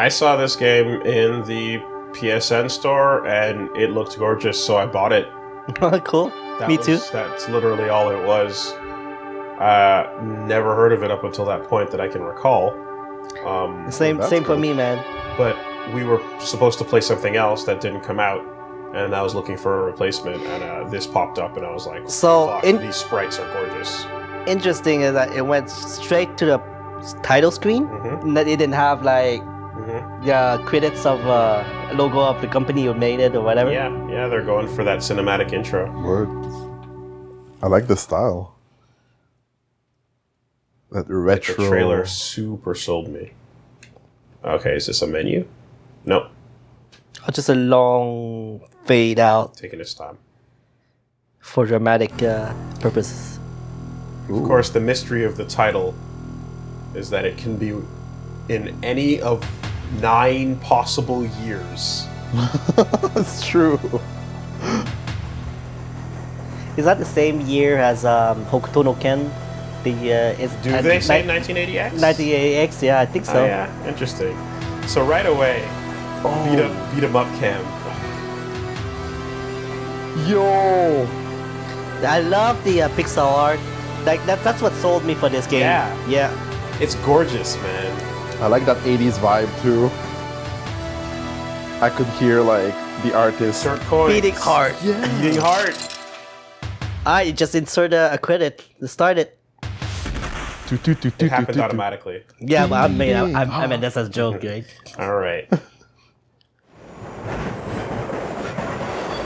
I saw this game in the PSN store, and it looked gorgeous, so I bought it. Cool. Me too. That's literally all it was. Never heard of it up until that point that I can recall. Same for me, man. But we were supposed to play something else that didn't come out, and I was looking for a replacement, and this popped up, and I was like, fuck, these sprites are gorgeous. Interesting is that it went straight to the title screen, and that it didn't have like credits of logo of the company who made it or whatever. Yeah, they're going for that cinematic intro. Word. I like the style. That retro. The trailer super sold me. Okay, is this a menu? No. Oh, just a long fade out. Taking its time. For dramatic purposes. Of course, the mystery of the title is that it can be in any of 9 possible years. That's true. Is that the same year as Hokuto no Ken? Do they say 1980X? 1980X, yeah, I think so. Oh, yeah, interesting. So right away, beat 'em up cam. Yo! I love the pixel art. Like that's what sold me for this game. Yeah. It's gorgeous, man. I like that 80s vibe too. I could hear like the artist beating heart. Yeah. Beating heart. I just insert a credit to start it. It happened automatically. Yeah, but I mean that's a joke, right? All right.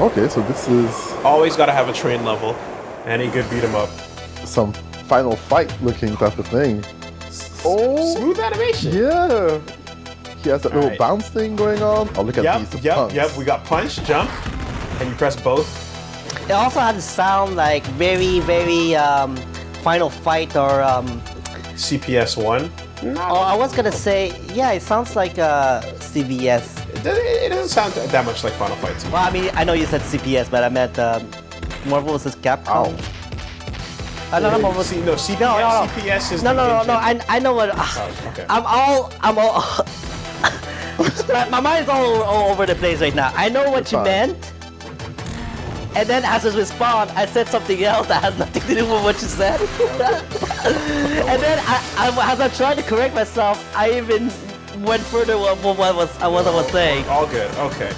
Okay, so this is Always got to have a train level. Any good beat 'em up. some Final Fight looking type of thing. Smooth animation. Yeah. He has that little bounce thing going on. Oh, look at these punks. Yep. We got punch, jump, and you press both. It also has a sound like very, very Final Fight or CPS 1. I was gonna say, yeah, it sounds like CVS. It doesn't sound that much like Final Fight to me. Well, I mean, I know you said CPS, but I meant Marvel vs. Capcom. Ow. I don't know Marvel vs. No, CPS is No. I know what. Okay. I'm all. My mind's all over the place right now. I know what you meant. And then as a response, I said something else that has nothing to do with what you said. And then as I tried to correct myself, I even went further with what I was saying. All good. Okay.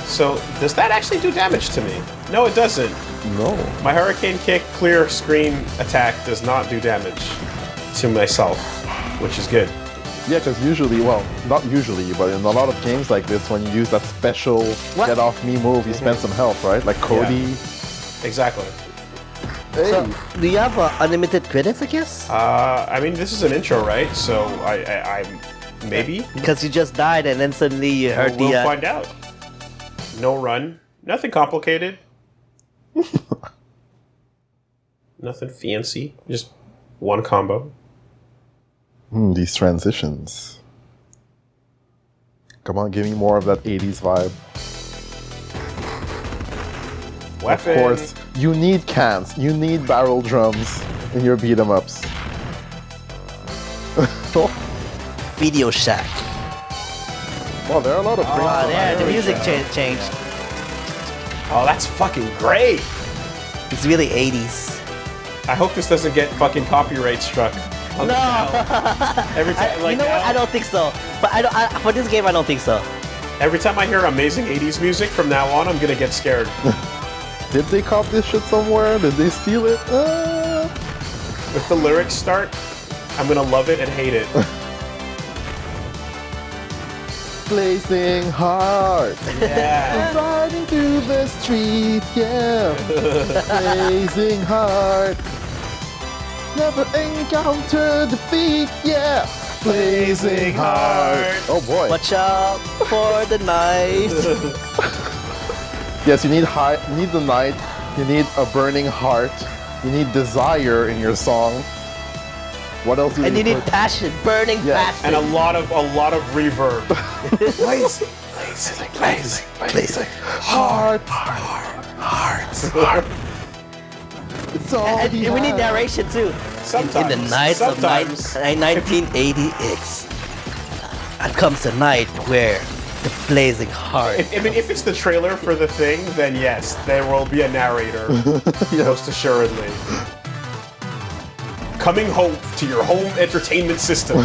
So does that actually do damage to me? No, it doesn't. No. My Hurricane Kick clear screen attack does not do damage to myself, which is good. Yeah, because usually, well, not usually, but in a lot of games like this, when you use that special get off me move, you spend some health, right? Like Cody. Yeah. Exactly. Hey. So, do you have unlimited credits, I guess? I mean, this is an intro, right? So I maybe. Because you just died and then suddenly you heard We'll find out. No run. Nothing complicated. Nothing fancy. Just one combo. These transitions. Come on, give me more of that 80s vibe. Weapon. Of course, you need cans. You need barrel drums in your beat 'em ups. Video Shack. Well, there are a lot of Oh, there, the music changed. Oh, that's fucking great. It's really 80s. I hope this doesn't get fucking copyright struck. No. Every time, you know what? I don't think so. But for this game, I don't think so. Every time I hear amazing 80s music from now on, I'm gonna get scared. Did they cop this shit somewhere? Did they steal it? If the lyrics start, I'm gonna love it and hate it. Blazing hard. Yeah. Riding through the street, yeah. Blazing hard. Never encounter defeat, yeah. Blazing hard. Oh boy. Watch out for the night. Yes, you need the night. You need a burning heart. You need desire in your song. What else do you And you need? need passion, burning passion. And a lot of reverb. Blazing. Heart. It's all And we need narration too. Sometimes. In the nights of Sometimes. 1980X. and comes the night where the blazing heart. I mean, if it's the trailer for the thing, then yes, there will be a narrator, most assuredly. Coming home to your home entertainment system.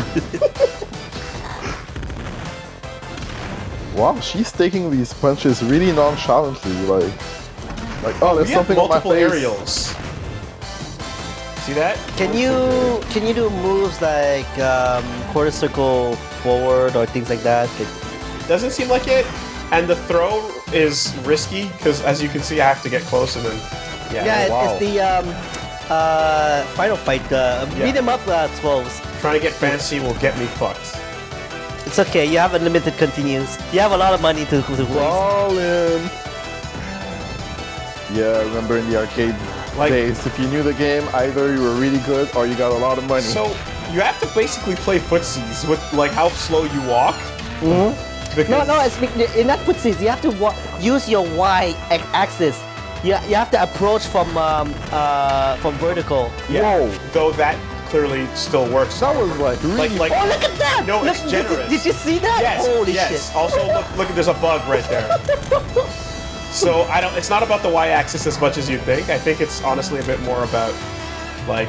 Wow, she's taking these punches really nonchalantly, like oh, there's something on my multiple face. aerials. See that? Can you do moves like quarter circle forward or things like that? Doesn't seem like it, and the throw is risky because, as you can see, I have to get close and then It's the final fight. Beat 'em up 12s. Trying to get fancy will get me fucked. It's okay. You have unlimited continues. You have a lot of money to waste. All in. Yeah, I remember in the arcade days, if you knew the game, either you were really good or you got a lot of money. So you have to basically play footsies with like how slow you walk. No, it's in that footsies. You have to use your Y axis. You have to approach from vertical. Yeah. Whoa. Though that clearly still works. That was like really like Oh, look at that! No, Look, it's generous. Did you see that? Yes, Holy yes. shit. Also, look, there's a bug right there. So it's not about the Y-axis as much as you'd think. I think it's honestly a bit more about like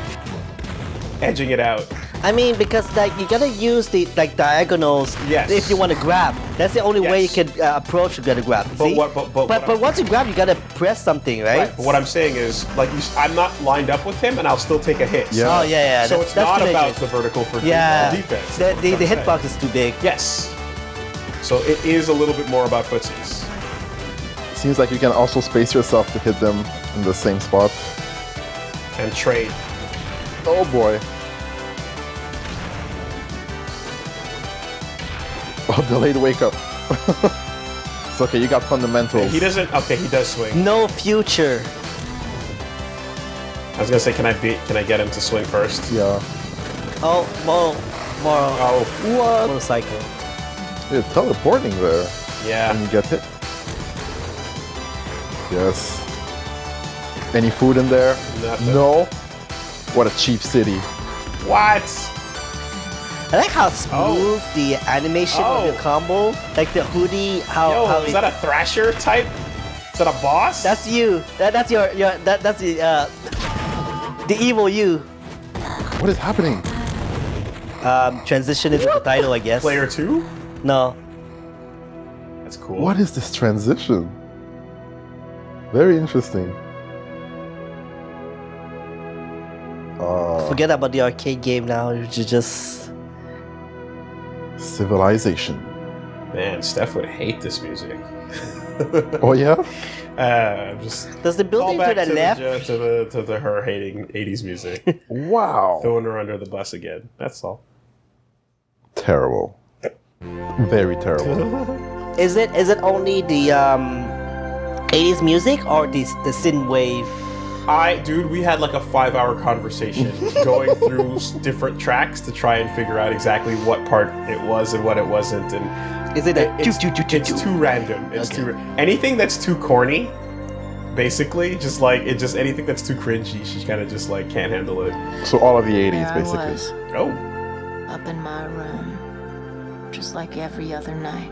edging it out. I mean, because like you gotta use the diagonals if you want to grab. That's the only way you can approach to get a grab. But see? but once you grab, you gotta press something, right? Right. But what I'm saying is, like, I'm not lined up with him, and I'll still take a hit. Yeah. Oh yeah. So it's not too about dangerous. the vertical for defense. The hitbox is too big. Yes. So it is a little bit more about footsies. Seems like you can also space yourself to hit them in the same spot. And trade. Oh boy. Oh, delayed wake up. It's okay, you got fundamentals. He doesn't. Okay, he does swing. No future. I was gonna say, can I get him to swing first? Yeah. Oh, more. Oh. What? Motorcycle. You're teleporting there. Yeah. And you get hit. Yes. Any food in there? Nothing. No. What a cheap city. What? I like how smooth the animation of the combo, like the hoodie. How is that a Thrasher type? Is that a boss? That's you. That's the evil you. What is happening? Transition into the title, I guess. Player 2? No. That's cool. What is this transition? Very interesting. Forget about the arcade game now. You just Civilization. Man, Steph would hate this music. Oh yeah? does the building to the left? To her hating 80s music. Wow. Throwing her under the bus again. That's all. Terrible. Very terrible. Is it only the 80s music or the synthwave? Dude, we had like a 5-hour conversation going through different tracks to try and figure out exactly what part it was and what it wasn't, and is it it's too random. It's too anything that's too corny, basically, just anything that's too cringy. She kind of just like can't handle it. So all of the 80s, There I basically. was, Oh, up in my room, just like every other night,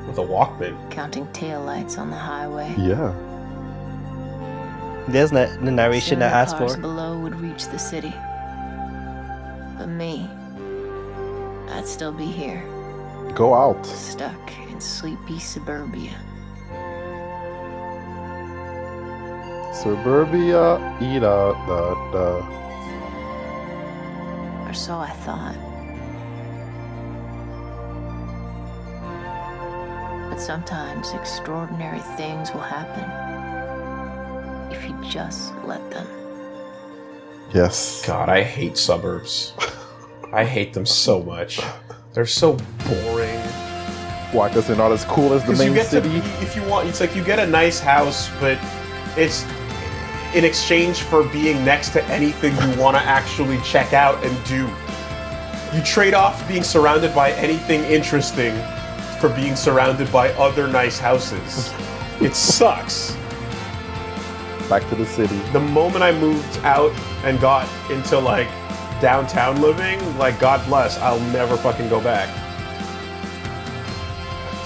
with a Walkman. counting taillights on the highway. Yeah. There's the narration Soon I the asked cars for. below would reach the city, but me, I'd still be here, Go out. stuck in sleepy suburbia. Suburbia, da da. Or so I thought. But sometimes extraordinary things will happen if you just let them. Yes. God, I hate suburbs. I hate them so much. They're so boring. Why? Because they're not as cool as the Because you main get city? if you want, it's like you get a nice house, but it's in exchange for being next to anything you want to actually check out and do. You trade off being surrounded by anything interesting for being surrounded by other nice houses. It sucks. Back to the city. The moment I moved out and got into like downtown living, like God bless, I'll never fucking go back.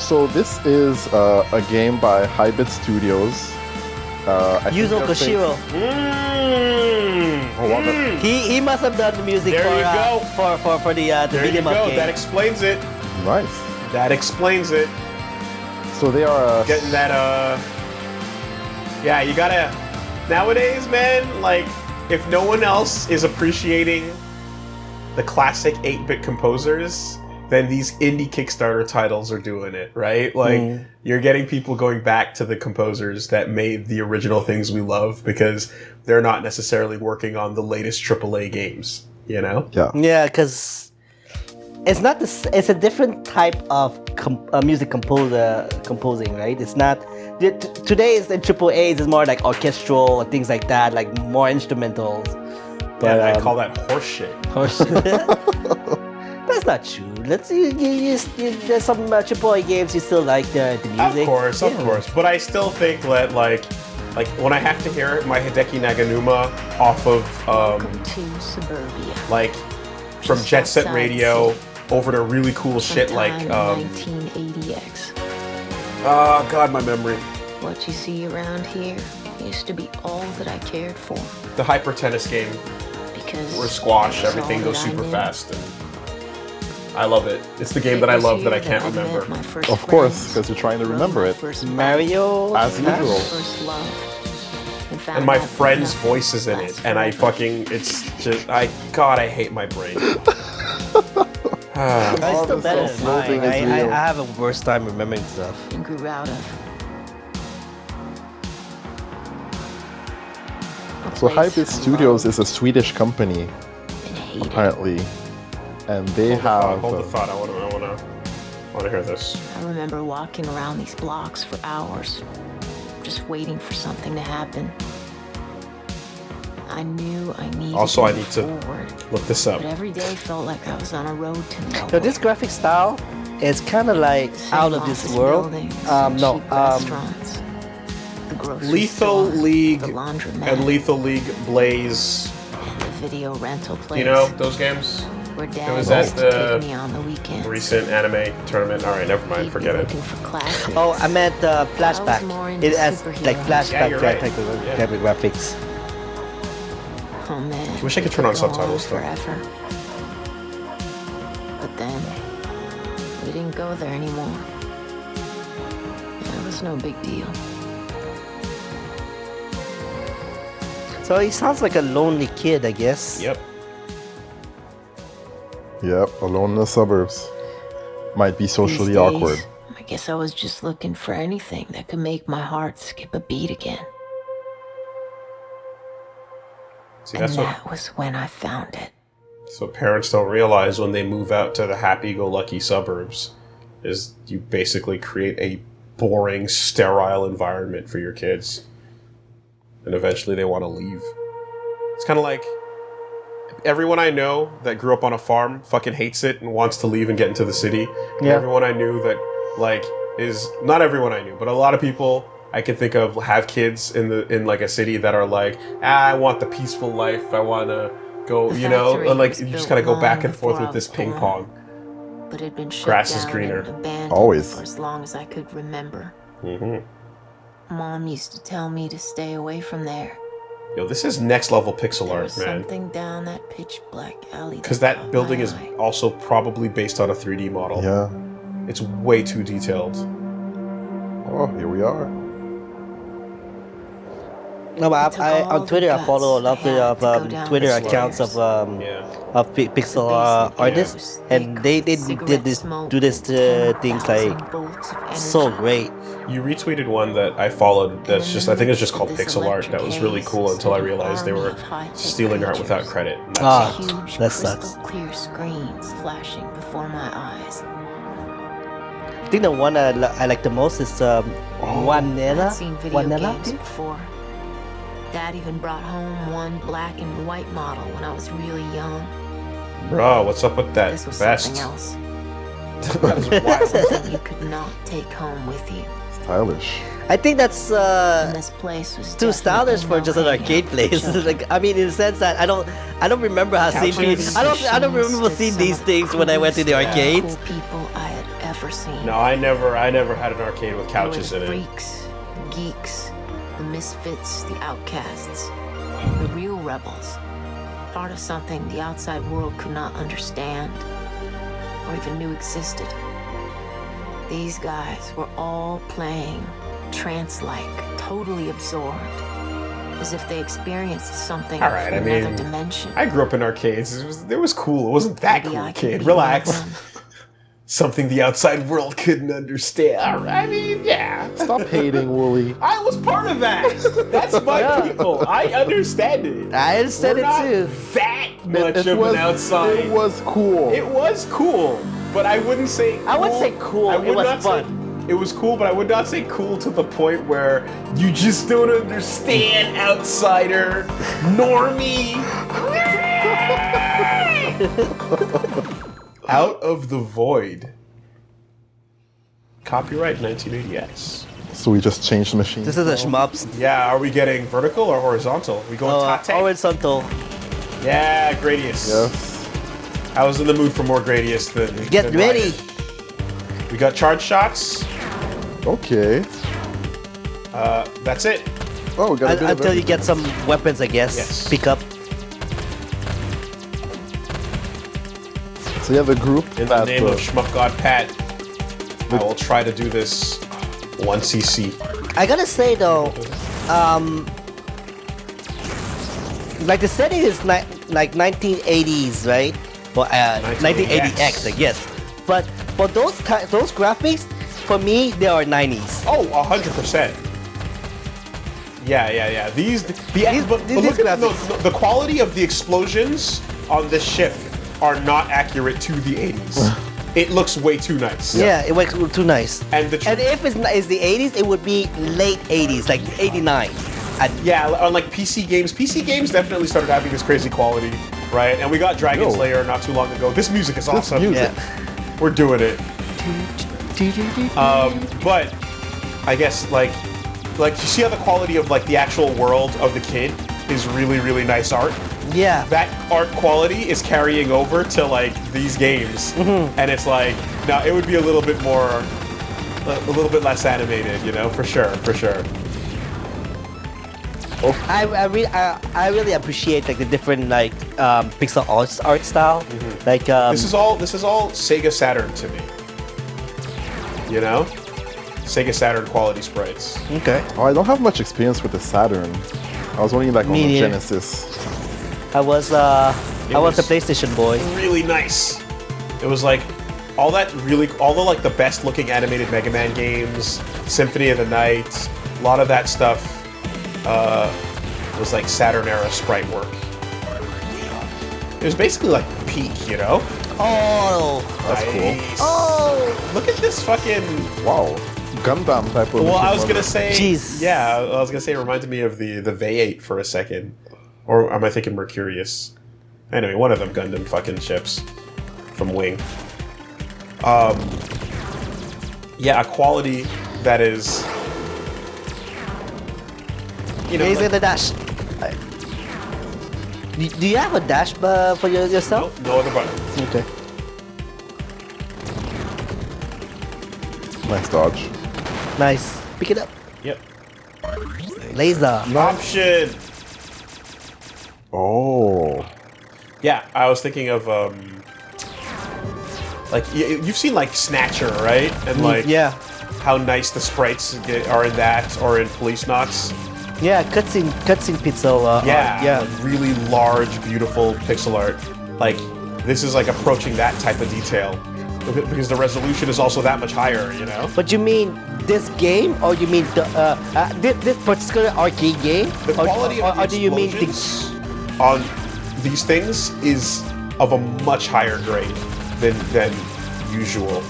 So this is a game by Hybrid Studios. I think Yuzo they're Koshiro. Oh, wow, that- He must have done the music There you go. For the There you beat 'em up go. game. That explains it. Nice. That explains it. So they are Getting that, yeah, you gotta... Nowadays, man, like, if no one else is appreciating the classic 8-bit composers, then these indie Kickstarter titles are doing it, right? Like, you're getting people going back to the composers that made the original things we love because they're not necessarily working on the latest AAA games, you know? yeah. Yeah, because it's not this. It's a different type of music composing, right? It's not. Today is in AAA's is more like orchestral or things like that, like more instrumentals. But Yeah, I call that horseshit. That's not true. Let's there's some AAA games you still like the music. Of course. But I still think that like when I have to hear my Hideki Naganuma off of Welcome to suburbia. like from Just Jet Set outside Radio Seoul. over to really cool shit like Sometime in 1980X. oh god, my memory. What you see around here used to be all that I cared for. The Hyper Tennis game Because where squash, it was everything all goes that I super knew. fast and I love it. It's the game that I It was love that I here can't met remember. my first Of course, friends, because you're trying to rode remember my it. first bike, Mario. As found my usual. first love, found And my out that friend's nothing voice is in it, lasts and I forever. fucking, it's just, I hate my brain. I All still this better than self-loathing mine. is I real. have a worse time remembering stuff. and grew out of. A So place Hybrid I Studios loved is a Swedish company, and hated. apparently, and they have. Hold the thought, I wanna hear this. I remember walking around these blocks for hours, just waiting for something to happen. I knew I needed Also, I move need to forward, look this up. but every day felt like I was on a road to nowhere. So this graphic style is kind of like Same out of this office world. buildings and No, cheap restaurants, the grocery Lethal store, League the laundromat, and Lethal League Blaze. and the video rental place. You know those games? where Dad was used at to the take me on the weekends. Recent anime tournament. All right, never mind. He'd be Forget it. looking for classics. Oh, I meant flashback. more into It has like superheroes. flashback Yeah, you're right. type of Yeah. type of graphics. Oh man. I wish I could turn on go on subtitles, though. forever. But then we didn't go there anymore. It was no big deal. So he sounds like a lonely kid, I guess. Yep. Yep, alone in the suburbs. Might be socially These days, awkward. I guess I was just looking for anything that could make my heart skip a beat again. See, And that's what that was when I found it. so parents don't realize when they move out to the happy-go-lucky suburbs is you basically create a boring, sterile environment for your kids, and eventually they want to leave. It's kind of like everyone I know that grew up on a farm fucking hates it and wants to leave and get into the city. And Yeah. everyone I knew that like is not everyone I knew, but a lot of people I can think of have kids in like a city that are like, I want the peaceful life. I want to go, The you know, factory and like was you just built gotta go back long and forth before with I this was ping born. pong. But it had been shut Grass is down greener. and abandoned Always. for as long as I could remember. hmm Mom used to tell me to stay away from there. Yo, this is next level pixel There art, was man. something down that pitch black alley. Because that that caught building my is eye. also probably based on a 3D model. Yeah. It's way too detailed. Oh, here we are. No, but It took I all on Twitter the I follow a guts lot I had of to go down Twitter the accounts stairs. Yeah. of pixel The basement artists, was and thick they with did cigarette this smoke do this and things 10,000 like volts of so energy. great. You retweeted one that I followed that's And just, in I the think it's just midst called of this pixel art. That was really electric cool haze until I stood an realized they army were of high-tech stealing art without creatures. credit. And that Ah. sucked. Huge That crystal sucks. clear screens flashing before my eyes. I think the one I like the most is Wanella. I'd seen video Wanella? games before. Dad even brought home one black and white model when I was really young. Bro, what's up with that This was vest? something else. That is wild. Something you could not take home with you. Stylish. I think that's And this place was too stylish for just an arcade place. Like, I mean, in the sense that I don't remember how seeing Couches. I don't remember seeing these things when I went to the arcade. Cool people I had ever seen. No, I never had an arcade with There were couches the in it. freaks, the geeks, the misfits, the outcasts, the real rebels. Part of something the outside world could not understand or even knew existed. These guys were all playing trance-like, totally absorbed, as if they experienced something All right, from I another mean, dimension. I grew up in arcades. It was cool. It wasn't that Maybe cool, I can kid. be Relax. one of them. Something the outside world couldn't understand. All right, I mean, yeah. Stop hating, Woolie. I was part of that. That's my people. I understand it. I understand We're not it too. that much of an outside. It was cool. It was cool, but I wouldn't say. I wouldn't say cool. I It would was not fun. Say, it was cool, but I would not say cool to the point where you just don't understand, outsider, normie. Out of the Void. Copyright 1980X. So we just changed the machine. This is a shmups. Yeah, are we getting vertical or horizontal? We going tate? Horizontal. Yeah, Gradius. Yes. I was in the mood for more Gradius than. Get than ready. Ryan. We got charge shots. Okay. That's it. Oh, we got a bit of Until you get some weapons, I guess. Yes. Pick up. So you have a group In the that, name of Shmup God Pat, I will try to do this 1cc. I gotta say though, like the setting is like 1980s, right? Well, 1980X, I guess. But for those graphics, for me, they are 90s. Oh, 100%. Yeah. These look at graphics. the quality of the explosions on this ship are not accurate to the 80s. It looks way too nice. Yeah, it works too nice. And if it's the 80s, it would be late 80s, like 89. yeah, on like PC games definitely started having this crazy quality, right? And we got Dragon Yo. Slayer not too long ago. This music is awesome. music. Yeah. We're doing it. But I guess like you see how the quality of like the actual world of the kid is really, really nice art. Yeah. That art quality is carrying over to like these games, and it's like now it would be a little bit less animated, you know, for sure. I really appreciate like the different like pixel art style. Like This is all Sega Saturn to me. You know, Sega Saturn quality sprites. okay. Oh, I don't have much experience with the Saturn. I was only like on Me the neither. Genesis. I was was- the PlayStation boy. Really nice. It was like all the like the best looking animated Mega Man games, Symphony of the Night, a lot of that stuff was like Saturn era sprite work. It was basically like peak, you know? Oh. That's cool. Nice. Oh. Look at this fucking. Wow. Gundam type of Well, I machine was gonna learning. say. Jeez. Yeah, I was gonna say it reminded me of the V8 for a second, or am I thinking Mercurius? Anyway, one of them Gundam fucking ships from Wing. Yeah, a quality that is. You know, Is like- it the dash? Do you have a dash for yourself? no other button. Okay. Nice dodge. Nice. Pick it up. Yep. Laser. Option. Oh. Yeah, I was thinking of like you've seen like Snatcher, right? And like Yeah. how nice the sprites are in that, or in Police Knots. Yeah. Cutscene pixel. Yeah, art, like really large, beautiful pixel art. Like this is like approaching that type of detail because the resolution is also that much higher, you know. But you mean this game, or you mean this particular arcade game? The quality of the or do you mean explosions on these things is of a much higher grade than usual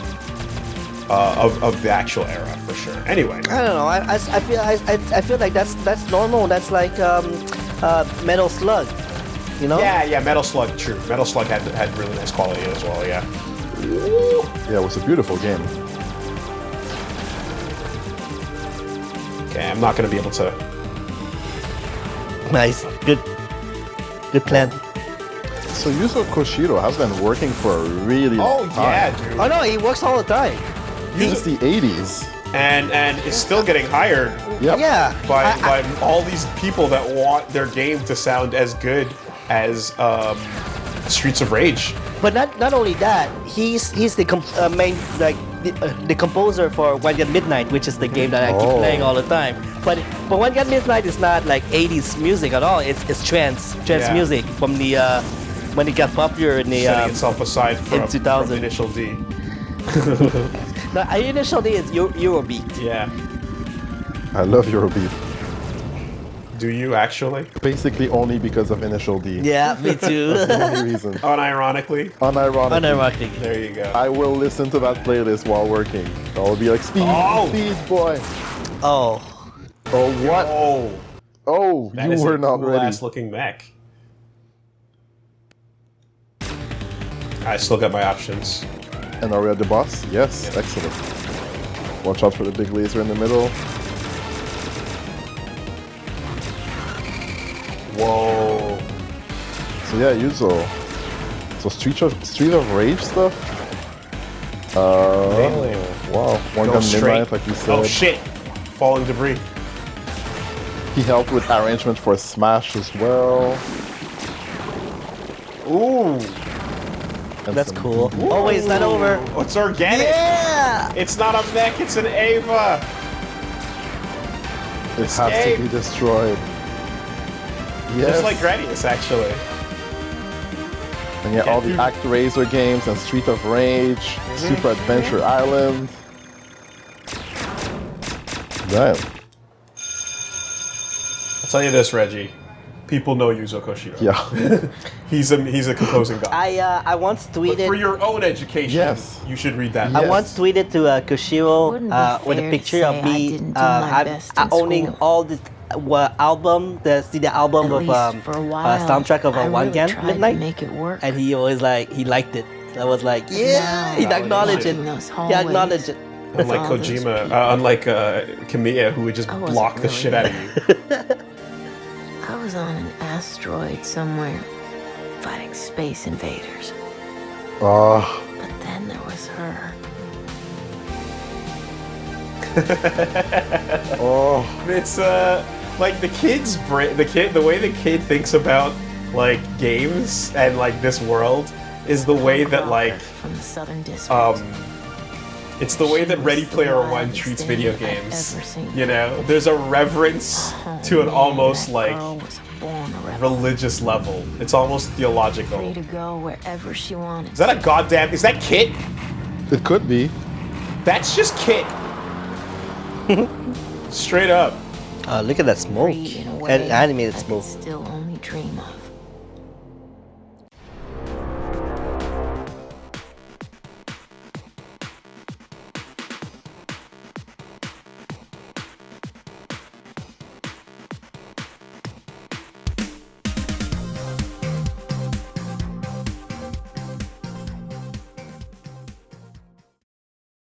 of the actual era, for sure. Anyway, I don't know. I feel like that's normal. That's like Metal Slug, you know? yeah, Metal Slug, true. Metal Slug had really nice quality as well. Yeah. Yeah, it was a beautiful game. Okay, I'm not gonna be able to. Nice. Good plan. So Yuzo Koshiro has been working for a really long time. yeah, dude. Oh no, he works all the time. Since the 80s. And is still getting hired Yep. Yeah. by all these people that want their game to sound as good as Streets of Rage. But not only that, he's the main the composer for One Gun Midnight, which is the game that I keep playing all the time. But One Gun Midnight is not like 80s music at all. It's trance Yeah. music from the when it got popular in the Setting itself aside from 2000. Initial D. No, Initial D is Eurobeat. Yeah. I love Eurobeat. Do you actually? Basically only because of Initial D. Yeah, me too. That's the only reason. Unironically? Unironically. Unironically. There you go. I will listen to that playlist while working. I'll be like, speed, Oh! speed, boy. Oh. Oh, what? Oh, Oh, that you is were a not cool ready. ass looking mech. I still got my options. And are we at the boss? Yes, Yeah. excellent. Watch out for the big laser in the middle. Whoa. So yeah, Yuzo. So Street of Rage stuff? Mainly. Wow. One Go Gun straight. Midnight, like you said. Oh shit! Falling debris. He helped with arrangement for Smash as well. Ooh. And That's some- cool. Oh wait, it's not over. Oh, it's organic. Yeah! It's not a mech, it's an Ava. It has to Escape. be destroyed. Yes. Just like Gradius, actually. And yeah, all the dude. ActRaiser games and Street of Rage, Super Adventure Island. Damn. I'll tell you this, Reggie. People know Yuzo Koshiro. Yeah. He's a composing guy. I once But tweeted. for your own education, Yes. you should read that. Yeah. I once tweeted to Koshiro Wouldn't be with a fair to picture say of I me didn't do my best in owning school. all the album, the album At of least for a while, soundtrack of I One really Gun tried to Midnight, make it work. and he always he liked it. I was like, yeah, now, he acknowledged it. walking those He hallways, acknowledged it. Unlike all those Kojima, people. unlike Kamiya, who would just I wasn't block the really shit out of you. I was on an asteroid somewhere, fighting space invaders. Oh, But then there was her. oh. It's like the kid's brain, the way the kid thinks about like games and like this world is the way that like From the Southern District. it's the way She that was Ready the Player One wildest treats thing video I've games. ever seen. You know, there's a reverence to an Man, almost that like girl was born a rebel. religious level. It's almost theological. Free to go wherever she wanted. Is that a goddamn? Is that Kit? It could be. That's just Kit. Straight up. Look at that smoke Free in a way and animated I could smoke. still only dream of.